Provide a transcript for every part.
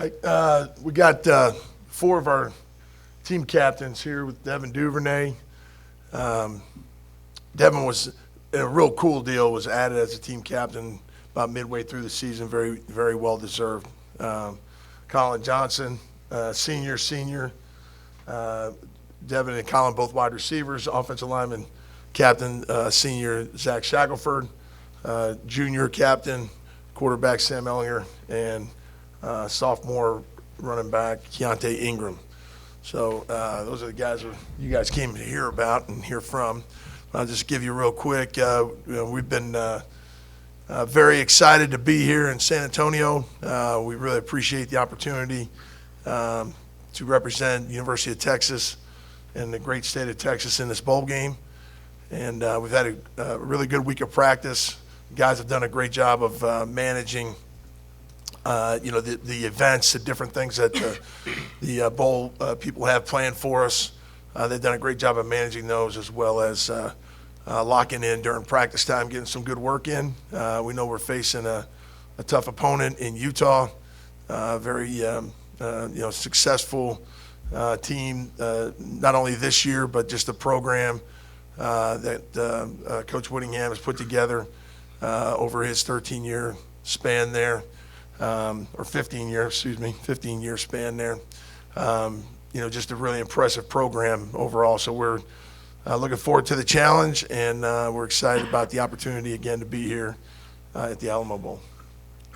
right. We got four of our team captains here with Devin Duvernay. Devin was a real cool deal, was added as a team captain about midway through the season, very, very well deserved. Colin Johnson, senior. Devin and Colin, both wide receivers. Offensive lineman captain, senior Zach Shackelford. Junior captain, quarterback Sam Ellinger, and sophomore running back Keontae Ingram. So those are the guys you guys came to hear about and hear from. I'll just give you real quick. We've been very excited to be here in San Antonio. We really appreciate the opportunity to represent University of Texas and the great state of Texas in this bowl game. And we've had a really good week of practice. Guys have done a great job of managing, the events, the different things that the bowl people have planned for us. They've done a great job of managing those, as well as locking in during practice time, getting some good work in. We know we're facing a tough opponent in Utah, very successful team, not only this year but just the program that Coach Whittingham has put together over his 13-year span there, or 15-year span there. Just a really impressive program overall. So we're looking forward to the challenge, and we're excited about the opportunity again to be here at the Alamo Bowl.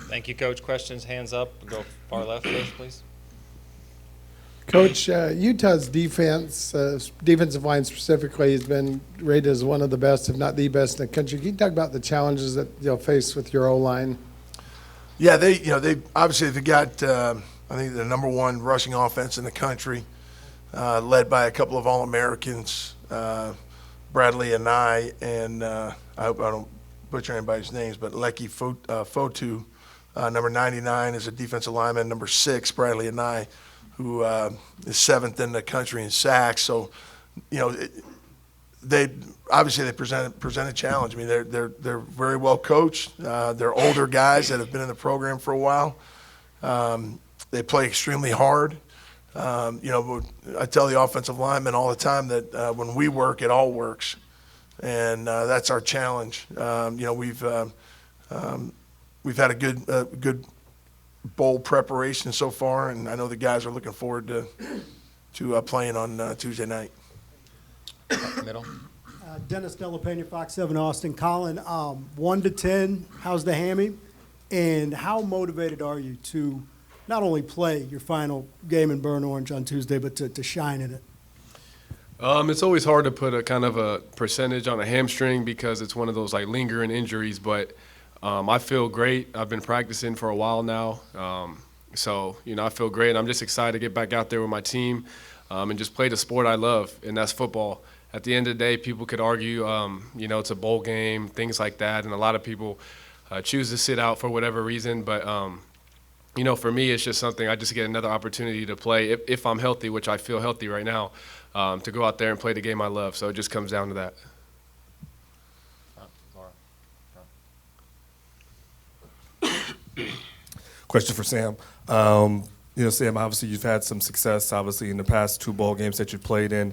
Thank you, Coach. Questions, hands up. Go far left first, please. Coach, Utah's defensive line specifically, has been rated as one of the best, if not the best in the country. Can you talk about the challenges that you'll face with your O-line? Yeah, they obviously they got I think the number one rushing offense in the country, led by a couple of All-Americans, Bradley Anai and I hope I don't butcher anybody's names, but Leki Fotu, number 99 is a defensive lineman. Number 6, Bradley Anai, who is 7th in the country in sacks. So, they present a challenge. I mean, they're very well coached. They're older guys that have been in the program for a while. They play extremely hard. I tell the offensive linemen all the time that when we work, it all works, and that's our challenge. We've had a good bowl preparation so far, and I know the guys are looking forward to playing on Tuesday night. Middle. Dennis Delapena, Fox 7 Austin. Colin, 1 to 10, how's the hammy? And how motivated are you to not only play your final game in Burnt Orange on Tuesday, but to shine in it? It's always hard to put a kind of a percentage on a hamstring because it's one of those like lingering injuries, but I feel great. I've been practicing for a while now. I feel great, and I'm just excited to get back out there with my team and just play the sport I love, and that's football. At the end of the day, people could argue, it's a bowl game, things like that, and a lot of people choose to sit out for whatever reason. But, for me, it's just something I just get another opportunity to play if I'm healthy, which I feel healthy right now, to go out there and play the game I love. So it just comes down to that. Question for Sam. Sam, obviously you've had some success, obviously, in the past 2 bowl games that you played in.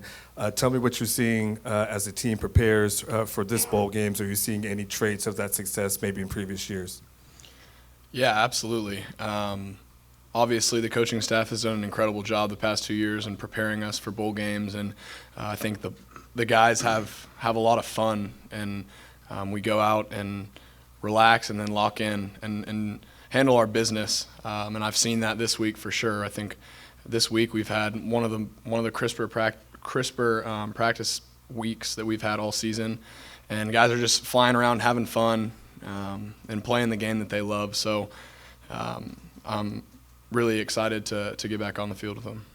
Tell me what you're seeing as the team prepares for this bowl games. Are you seeing any traits of that success maybe in previous years? Yeah, absolutely. Obviously, the coaching staff has done an incredible job the past 2 years in preparing us for bowl games, and I think the guys have a lot of fun, and we go out and relax and then lock in and handle our business, and I've seen that this week for sure. I think this week we've had one of the crisper practice weeks that we've had all season, and guys are just flying around having fun and playing the game that they love. So I'm really excited to get back on the field with them.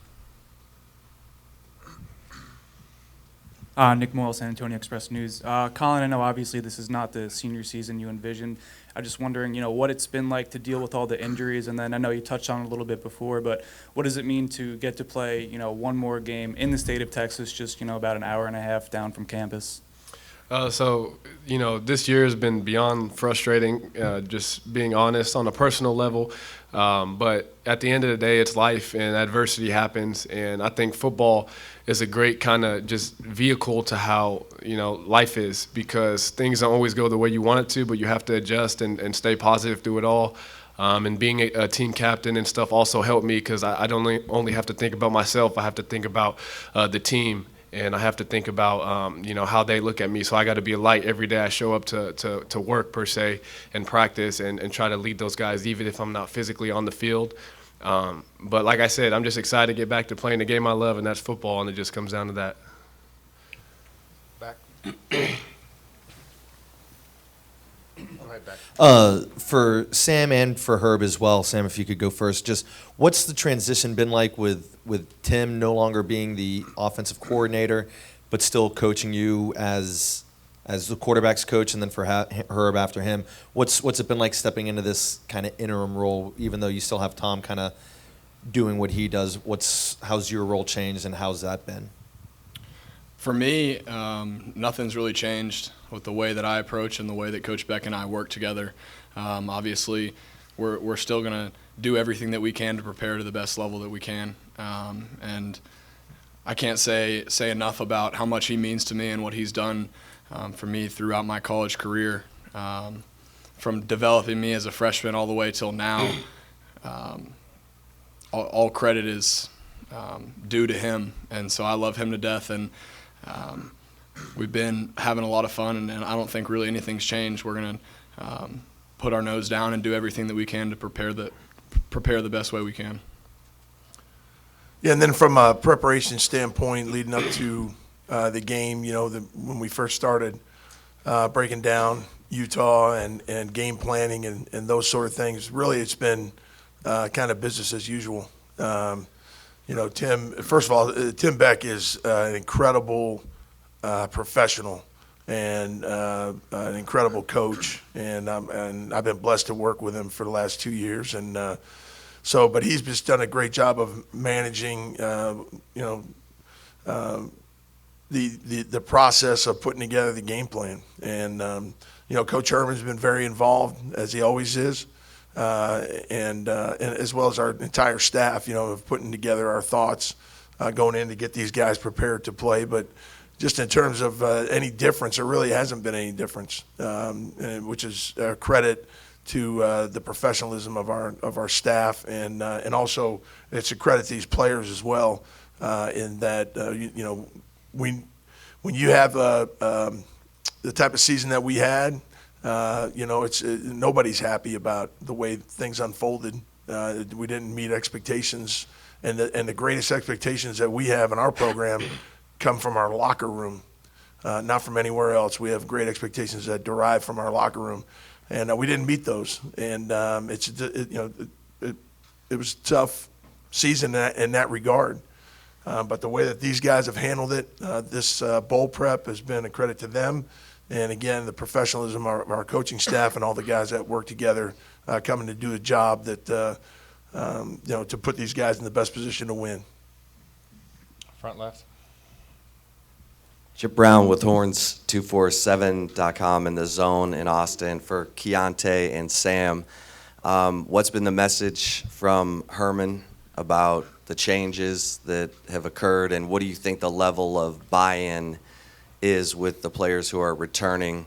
Nick Moyle, San Antonio Express News. Colin, I know obviously this is not the senior season you envisioned. I'm just wondering, what it's been like to deal with all the injuries, and then I know you touched on it a little bit before, but what does it mean to get to play, one more game in the state of Texas, just, about an hour and a half down from campus? So, this year has been beyond frustrating, just being honest on a personal level. But at the end of the day, it's life and adversity happens. And I think football is a great kind of just vehicle to how, life is, because things don't always go the way you want it to, but you have to adjust and stay positive through it all. And being a team captain and stuff also helped me, because I don't only have to think about myself. I have to think about the team. And I have to think about, how they look at me. So I got to be a light every day I show up to work, per se, and practice and try to lead those guys, even if I'm not physically on the field. But like I said, I'm just excited to get back to playing the game I love, and that's football, and it just comes down to that. Back. Right back. For Sam and for Herb as well, Sam, if you could go first, just what's the transition been like with Tim no longer being the offensive coordinator, but still coaching you as the quarterback's coach, and then for Herb after him, what's it been like stepping into this kind of interim role, even though you still have Tom kind of doing what he does? How's your role changed, and how's that been? For me, nothing's really changed with the way that I approach and the way that Coach Beck and I work together. Obviously, we're still going to do everything that we can to prepare to the best level that we can. And I can't say enough about how much he means to me and what he's done for me throughout my college career, from developing me as a freshman all the way till now. All credit is due to him, and so I love him to death. And we've been having a lot of fun, and I don't think really anything's changed. We're going to put our nose down and do everything that we can to prepare the best way we can. Yeah, and then from a preparation standpoint, leading up to the game, when we first started breaking down Utah and game planning and those sort of things, really it's been kind of business as usual. Tim, first of all, Tim Beck is an incredible professional and an incredible coach, and I've been blessed to work with him for the last 2 years, and but he's just done a great job of managing, the process of putting together the game plan, and Coach Herman's been very involved, as he always is. And as well as our entire staff, of putting together our thoughts going in to get these guys prepared to play. But just in terms of any difference, there really hasn't been any difference, which is a credit to the professionalism of our staff, and also it's a credit to these players as well, in that when you have the type of season that we had. It's nobody's happy about the way things unfolded. We didn't meet expectations, and the greatest expectations that we have in our program come from our locker room, not from anywhere else. We have great expectations that derive from our locker room, and we didn't meet those. And it was a tough season in that regard. But the way that these guys have handled it, this bowl prep has been a credit to them. And again, the professionalism of our coaching staff and all the guys that work together, coming to do a job that, to put these guys in the best position to win. Front left. Chip Brown with Horns247.com in the zone in Austin for Keontae and Sam. What's been the message from Herman about the changes that have occurred, and what do you think the level of buy-in is with the players who are returning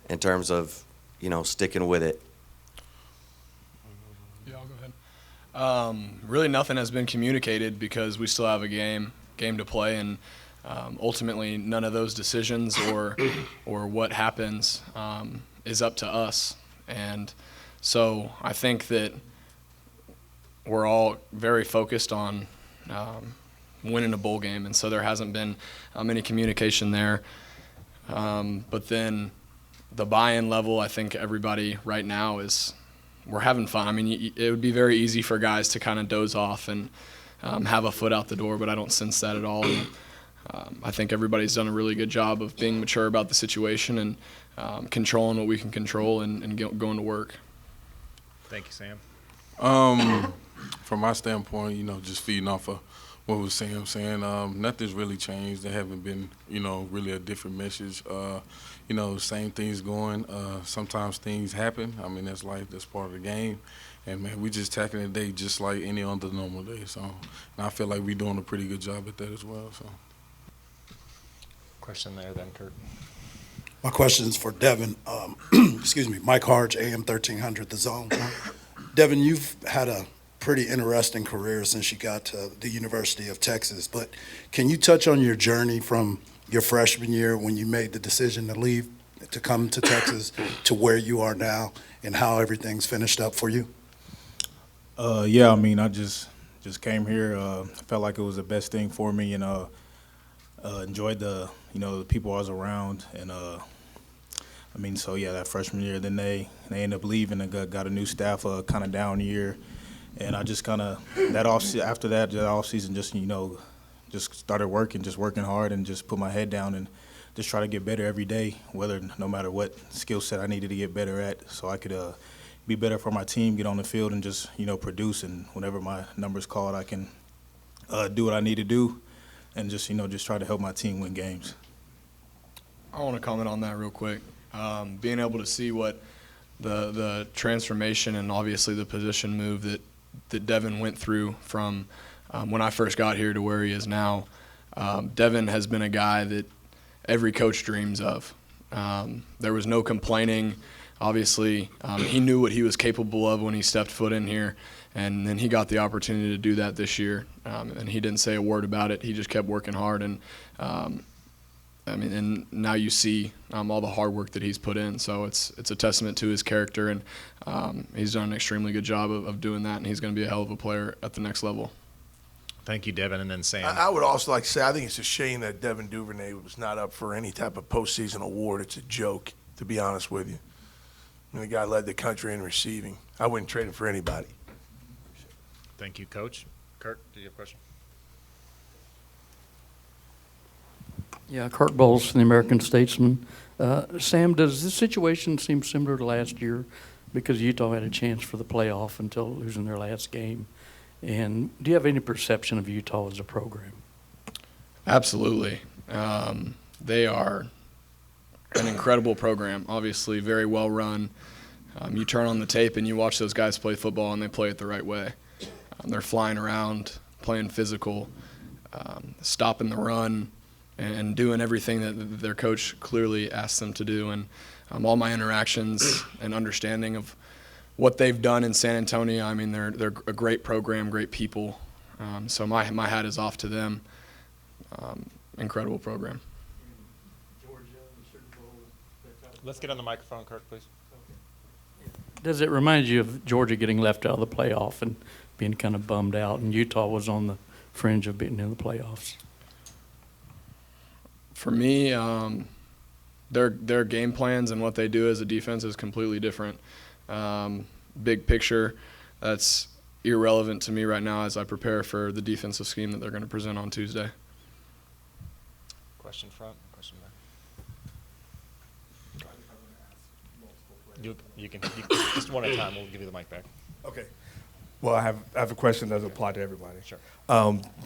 in terms of, sticking with it? Yeah, I'll go ahead. Really nothing has been communicated because we still have a game to play, and ultimately none of those decisions or what happens is up to us. And so I think that we're all very focused on winning a bowl game, and so there hasn't been any communication there. But then the buy-in level, I think everybody right now we're having fun. I mean, it would be very easy for guys to kind of doze off and have a foot out the door, but I don't sense that at all. And, I think everybody's done a really good job of being mature about the situation and controlling what we can control and going to work. Thank you, Sam. From my standpoint, just feeding off of what was Sam saying. Nothing's really changed. There haven't been, really a different message. Same things going. Sometimes things happen. I mean, that's life. That's part of the game. And, man, we just tackling the day just like any other normal day. So, and I feel like we're doing a pretty good job at that as well. So. Question there then, Kurt. My question is for Devin. Excuse me, Mike Harge, AM 1300, The Zone. Devin, you've had a pretty interesting career since you got to the University of Texas, but can you touch on your journey from your freshman year when you made the decision to leave to come to Texas to where you are now and how everything's finished up for you? Yeah, I mean, I just came here. Felt like it was the best thing for me, and enjoyed the the people I was around, and I mean, so yeah, that freshman year, then they ended up leaving and got a new staff, kind of down year, and I just kind of after that off season, just just started working hard, and just put my head down and just try to get better every day, no matter what skill set I needed to get better at, so I could be better for my team, get on the field, and just produce. And whenever my number's called, I can do what I need to do, and just just try to help my team win games. I want to comment on that real quick. Being able to see what the transformation and obviously the position move that Devin went through from when I first got here to where he is now. Devin has been a guy that every coach dreams of. There was no complaining. Obviously, he knew what he was capable of when he stepped foot in here, and then he got the opportunity to do that this year. And he didn't say a word about it. He just kept working hard, and and now you see all the hard work that he's put in. So it's a testament to his character, and he's done an extremely good job of doing that, and he's going to be a hell of a player at the next level. Thank you, Devin, and then Sam. I would also like to say I think it's a shame that Devin Duvernay was not up for any type of postseason award. It's a joke, to be honest with you. I mean, the guy led the country in receiving. I wouldn't trade him for anybody. Thank you, Coach. Kurt, do you have a question? Yeah, Kirk Bowles from the American Statesman. Sam, does this situation seem similar to last year? Because Utah had a chance for the playoff until losing their last game. And do you have any perception of Utah as a program? Absolutely. They are an incredible program, obviously very well run. You turn on the tape and you watch those guys play football, and they play it the right way. They're flying around, playing physical, stopping the run, and doing everything that their coach clearly asked them to do. And all my interactions and understanding of what they've done in San Antonio, I mean, they're a great program, great people. So my hat is off to them. Incredible program. Let's get on the microphone, Kurt, please. Does it remind you of Georgia getting left out of the playoff and being kind of bummed out, and Utah was on the fringe of being in the playoffs? For me, their game plans and what they do as a defense is completely different. Big picture, that's irrelevant to me right now as I prepare for the defensive scheme that they're going to present on Tuesday. Question front, question back. You can just one at a time. We'll give you the mic back. Okay. Well, I have a question that does apply to everybody. Sure.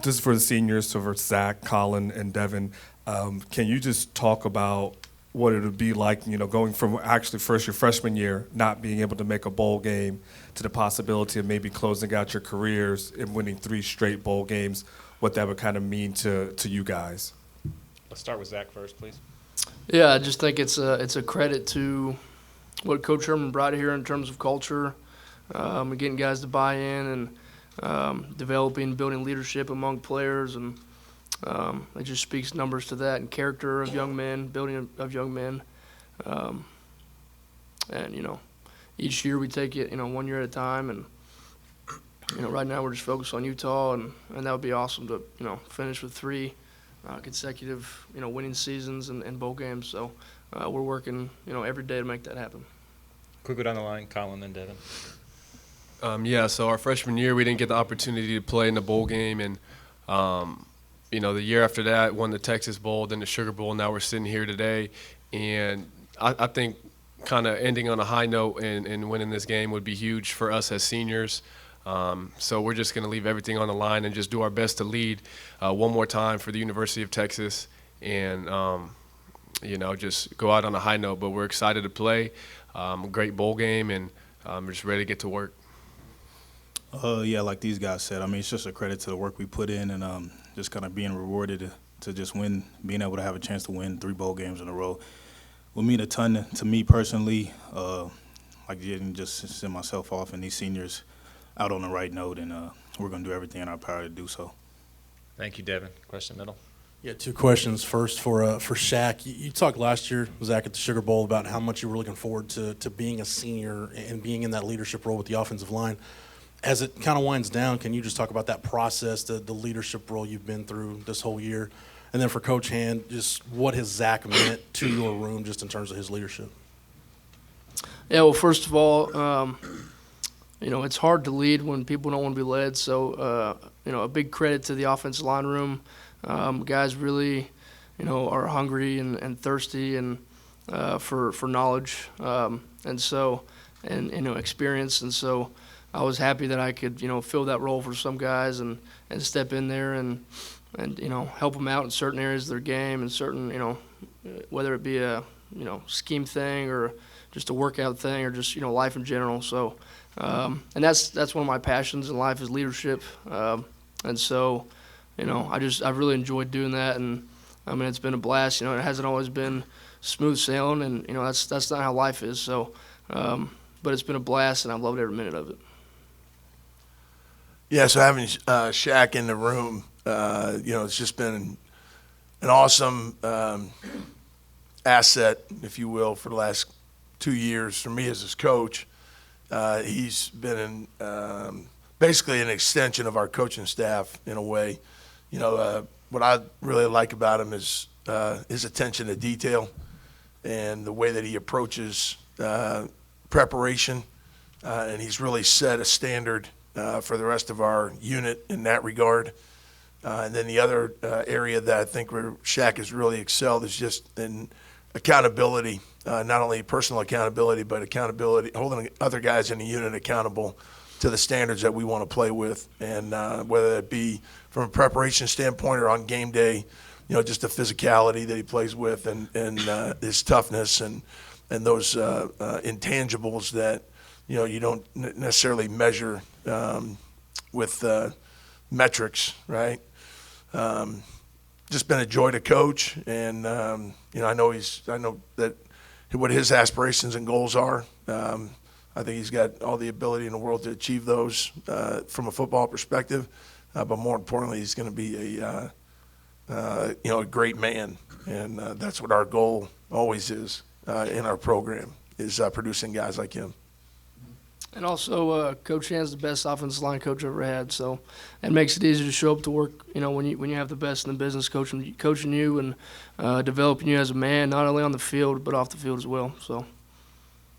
This is for the seniors, so for Zach, Colin, and Devin. Can you just talk about what it would be like, going from actually first your freshman year, not being able to make a bowl game, to the possibility of maybe closing out your careers and winning 3 straight bowl games, what that would kind of mean to you guys? Let's start with Zach first, please. Yeah, I just think it's a credit to what Coach Herman brought here in terms of culture, getting guys to buy in, and developing, building leadership among players, and it just speaks numbers to that, and character of young men, building of young men, and each year we take it 1 year at a time, and right now we're just focused on Utah, and that would be awesome to finish with 3 consecutive winning seasons and bowl games. So we're working every day to make that happen. Quick down the line, Colin, then Devin. So our freshman year, we didn't get the opportunity to play in the bowl game, and the year after that, won the Texas Bowl, then the Sugar Bowl. Now we're sitting here today, and I think kind of ending on a high note and winning this game would be huge for us as seniors. So we're just going to leave everything on the line and just do our best to lead one more time for the University of Texas and, just go out on a high note. But we're excited to play a great bowl game, and we're just ready to get to work. Yeah, like these guys said, I mean, it's just a credit to the work we put in and just kind of being rewarded to just win, being able to have a chance to win 3 bowl games in a row will mean a ton to me personally. Like getting just send myself off and these seniors out on the right note, and we're going to do everything in our power to do so. Thank you, Devin. Question middle. Yeah, 2 questions. First, for Shaq, you talked last year, Zach, at the Sugar Bowl about how much you were looking forward to being a senior and being in that leadership role with the offensive line. As it kind of winds down, can you just talk about that process, the leadership role you've been through this whole year? And then for Coach Hand, just what has Zach meant to your room just in terms of his leadership? Yeah, well, first of all, it's hard to lead when people don't want to be led. So, a big credit to the offensive line room. Guys really, are hungry and thirsty and for knowledge and experience. And so I was happy that I could, fill that role for some guys and step in there and help them out in certain areas of their game and certain, whether it be a, scheme thing or just a workout thing or just, life in general. So, and that's one of my passions in life is leadership. And so, I've really enjoyed doing that. And I mean, it's been a blast. It hasn't always been smooth sailing and, that's not how life is. So, but it's been a blast and I've loved every minute of it. Yeah, so having Shaq in the room, it's just been an awesome asset, if you will, for the last 2 years for me as his coach. He's been basically an extension of our coaching staff in a way. What I really like about him is his attention to detail and the way that he approaches preparation, and he's really set a standard for the rest of our unit in that regard. And then the other area that I think where Shaq has really excelled is just in accountability, not only personal accountability, but accountability, holding other guys in the unit accountable to the standards that we want to play with. And whether it be from a preparation standpoint or on game day, just the physicality that he plays with and his toughness and those intangibles that, you don't necessarily measure with metrics, right? Just been a joy to coach, and I know that what his aspirations and goals are. I think he's got all the ability in the world to achieve those from a football perspective, but more importantly, he's going to be a great man, and that's what our goal always is in our program is producing guys like him. And also, Coach Hand's the best offensive line coach I've ever had, so it makes it easy to show up to work. When you have the best in the business coaching you and developing you as a man, not only on the field but off the field as well. So.